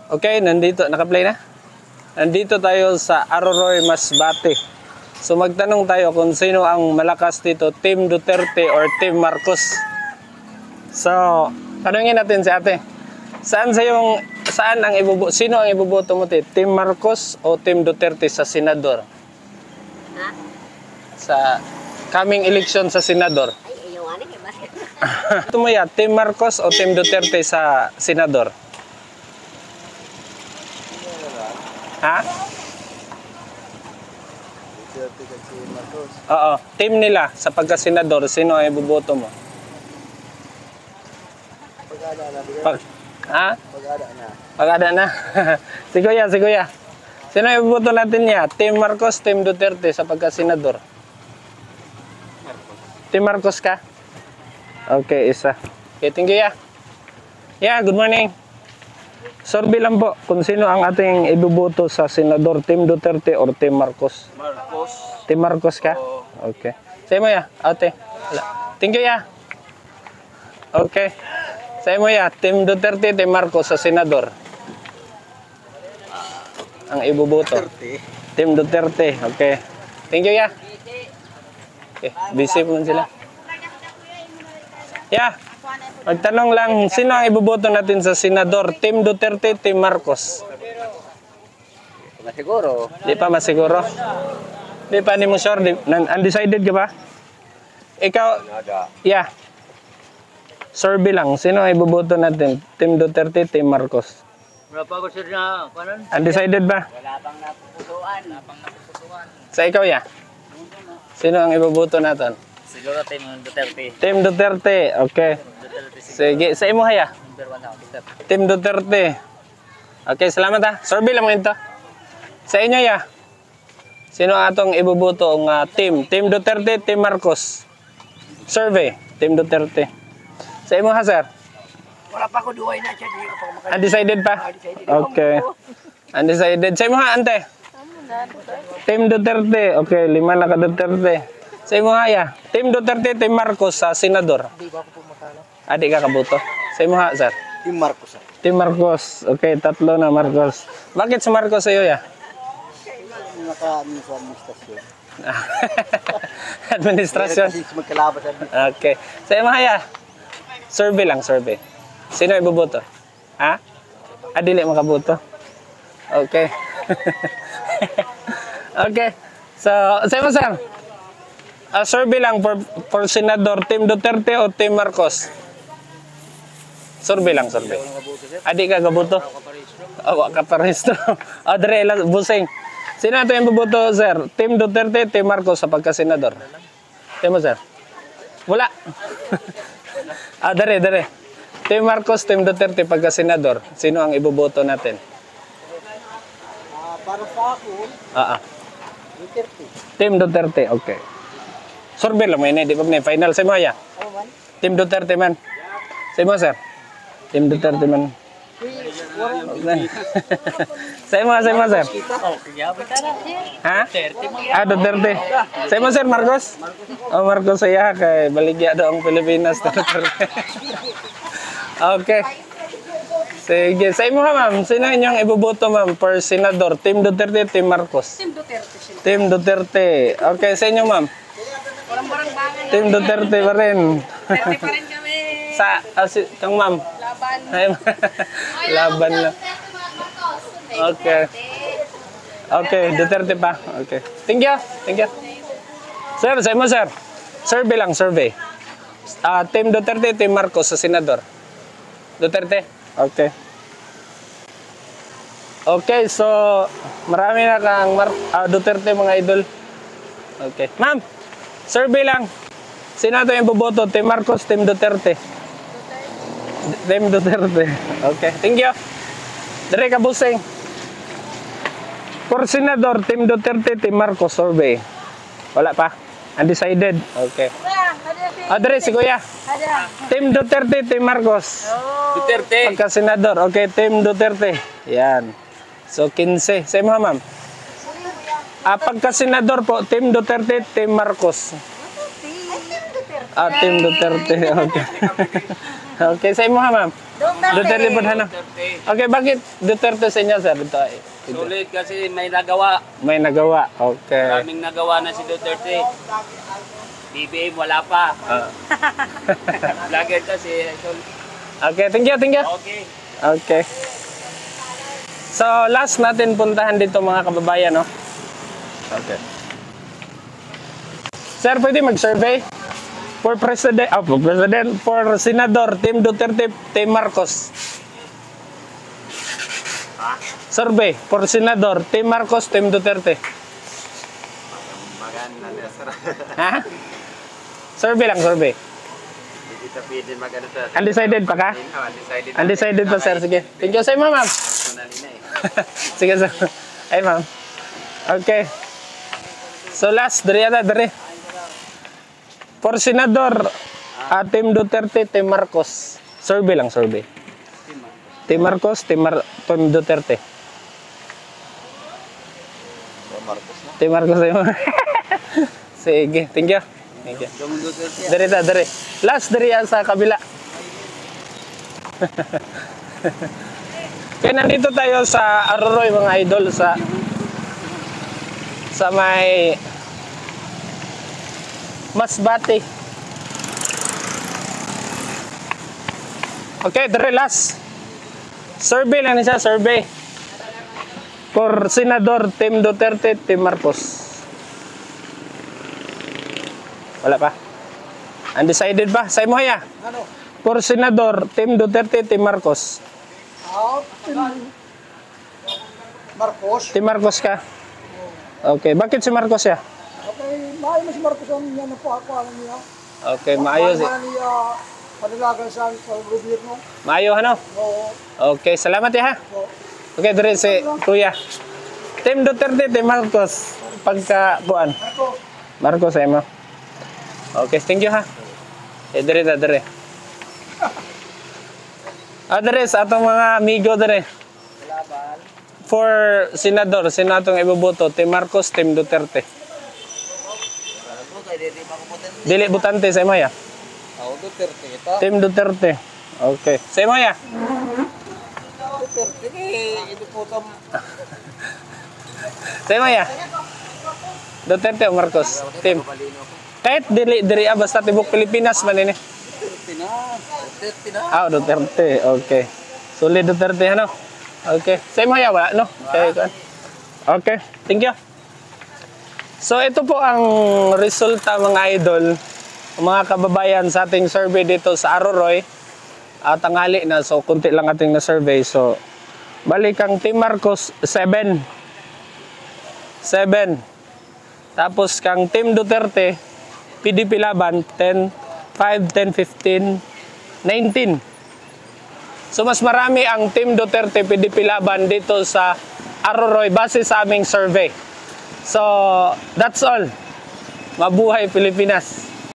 Okay, nandito, naka-play na? Nandito tayo sa Aroroy, Masbate. So magtanong tayo kung sino ang malakas dito, Team Duterte or Team Marcos. So, tanungin natin si ate. Saan sino ang iboboto mo, te? Team Marcos o Team Duterte sa senador? Ha? Sa coming election sa senador. Ay, ayaw eh, bakit? Ito mo ya, Team Marcos o Team Duterte sa senador? Ha? Duterte kasi Marcos. Oo, team nila sa pagka-senador, sino ang iboboto mo? Pag-ada na. Ha? Pag-ada na. Pag-ada na. Si Kuya. Sino ang iboboto natin niya? Team Marcos, Team Duterte sa pagka-senador? Team Marcos ka? Okay, isa. Okay, thank you, ya. Yeah, good morning. Survey lang po kung sino ang ating iboboto sa senador, Team Duterte or Team Marcos? Marcos. Team Marcos ka? Okay. Sa'yo mo ya, ate. Thank you, ya. Okay. Sa'yo mo ya, Team Duterte, Team Marcos sa senador? Ang iboboto? Team Duterte. Okay. Thank you, ya. Okay. Busy po sila. Ya. Magtanong lang, sino ang iboboto natin sa senador? Team Duterte, Team Marcos? Masiguro. Di pa masiguro? Di pa ni mo sure? Undecided ka ba? Ikaw, yeah. Survey lang, sino ang iboboto natin? Team Duterte, Team Marcos? Wala pa ko sir na, kanan? Undecided ba? Wala pang napupusuan. Sa ikaw, yeah. Sino ang iboboto natin? Siguro Team Duterte. Team Duterte, okay. Sige, sa imo haya. Number 1 ako, Duterte. Team Duterte. Okay, salamat ha. Survey lang ito. Sa inyo ya. Sino ang atong iboboto ang team? Team Duterte, Team Marcos. Survey, Team Duterte. Sa imo ha, sir? Wala pa ko duway na siya. Di ko pa makalit. Undecided pa? Okay. Undecided. Sa imo ha, ante? Team Duterte. Okay, 5 na ka Duterte. Sa imo ha, ya. Team Duterte, Team Marcos sa senador. Di ba ko po makala? Adik ka kaboto. Sa imo ha, sir? Team Marcos. Team Marcos. Okay, 3 na Marcos. Bakit si Marcos sa'yo, ya? Naka-amin sa administrasyon. Administrasyon. Kasi magkalaban sa Okay. Sa imo haya. Survey lang, survey. Sino iboboto? Ha? Dili makaboto. Okay. Okay. So, sa imo, sir? Survey lang for senador, Team Duterte o Team Marcos? Survey lang, survey. Adi ka gaboto? Awa ka parehistro. Dre lang, busing. Sino ito yung boboto, sir? Team Duterte, Team Marcos sa pagka-senador? Team mo, sir? Wala. Dre. Team Marcos, Team Duterte pagka-senador. Sino ang iboboto natin? para sa ako, Duterte. Team Duterte, okay. Survey lang mo yun, di ba may final sa mo, ya? Ano man? Team Duterte man. Sa mo, sir? Team Duterte man. Sa mo, sir? Ha? Duterte. Sa mo, sir, Marcos? Marcos saya kay baligya daw ang Pilipinas. Okay. Sige. Sa imo ha, ma'am. Sino inyong iboboto, ma'am, for senador? Team Duterte, Team Marcos? Team Duterte siya. Team Duterte. Okay, sa inyo, ma'am? Walang barang-bangan. Team Duterte pa rin. Duterte pa rin kami. Kang ma'am? Laban. Laban na. Okay. Okay, Duterte pa. Okay. Thank you. Sir, sa mo, sir? Survey lang, survey. Team Duterte, Team Marcos sa senador? Duterte? Okay. Okay, so marami na kang Duterte mga idol. Okay. Ma'am, survey lang. Sino ito yung boboto? Team Marcos, Team Duterte? Team Duterte. Okay, thank you. Dire ka busing. For senador, Team Duterte, Team Marcos, survey. Wala pa? Undecided? Okay. Dire si Kuya. Team Duterte, Team Marcos. Duterte. Pagka-senador. Okay, Team Duterte. Yan. So, 15. Sa mo, ma'am? Pagka-senador po, Team Duterte, Team Marcos. Team Duterte. Team Duterte. Okay. Okay, sa mo, ma'am? Duterte po ano? Duterte. Okay, bakit Duterte sa inyo, sir? Ito ay. Sulit kasi may nagawa. May nagawa. Okay. Maraming nagawa na si Duterte. BBM wala pa. Ah. Vlogger kasi. Okay, thank you, thank you. Okay. Okay. So, last natin puntahan dito mga kababayan, no? Okay. Sir, pwede mag-survey? For President, for Senador, Team Duterte, Team Marcos. Survey, for Senador, Team Marcos, Team Duterte. Maganda na sir. Ha? Survey lang, survey. Hindi kita pwede magano sir. Undecided pa ka? Undecided. Undecided pa, sir. Sige. Thank you sa iyo, ma'am. Personally na eh. Sige, sir. Ay, ma'am. Okay. So, last, dari ata, dari. For Senador, Team Duterte, Team Marcos. Survey lang, survey. Team Marcos, Team Duterte. Marcos na. Team Marcos sa'yo. Sige, thank you. Thank you. Yung Duterte. Dari ta, dari. Last, dari yan sa kabila. Kaya nandito tayo sa Aroroy, mga idol, sa may Masbate. Okay, dari last. Survey lang siya, survey. For Senador, Team Duterte, Team Marcos. Wala pa? Undecided pa? Sa mo ya? Ano? For Senador, Team Duterte, Team Marcos. Marcos. Team Marcos ka? Okay, bakit si Marcos ya? Okay, maayo mo si Marcos ang yan ang pakakuha niya. Okay, maayos eh. Paano niya panilagan sa gobyerno? Maayo ano? Oo. Okay, salamat ya ha. Okay, dire si Kuya. Team Duterte, Team Marcos. Pagka buwan. Marcos ay mo. Okay, thank you ha. Dire ta, dire. Dire sa atong mga amigo dire. For Senador, Senatong iboboto, Team Marcos, Team Duterte. Dili butante sa imo ya. Duterte ito. Team Duterte. Okay. Sa imo ya. Duterte ito po tam. Sa imo ya. Duterte o Marcos? Team. Kahit dili basta tibok Pilipinas man ini. Duterte na. Ah, Duterte. Okay. Sulit Duterte ano? Okay. Sa imo ya wala no? Okay. Thank you. So ito po ang resulta mga idol, mga kababayan sa ating survey dito sa Aroroy. Tanghali na, so kunti lang ating na survey. So balik ang Team Marcos 7. Tapos kang Team Duterte, PDP Laban 10, 5, 10, 15, 19. So mas marami ang Team Duterte, PDP Laban dito sa Aroroy base sa aming survey. So, that's all. Mabuhay Pilipinas.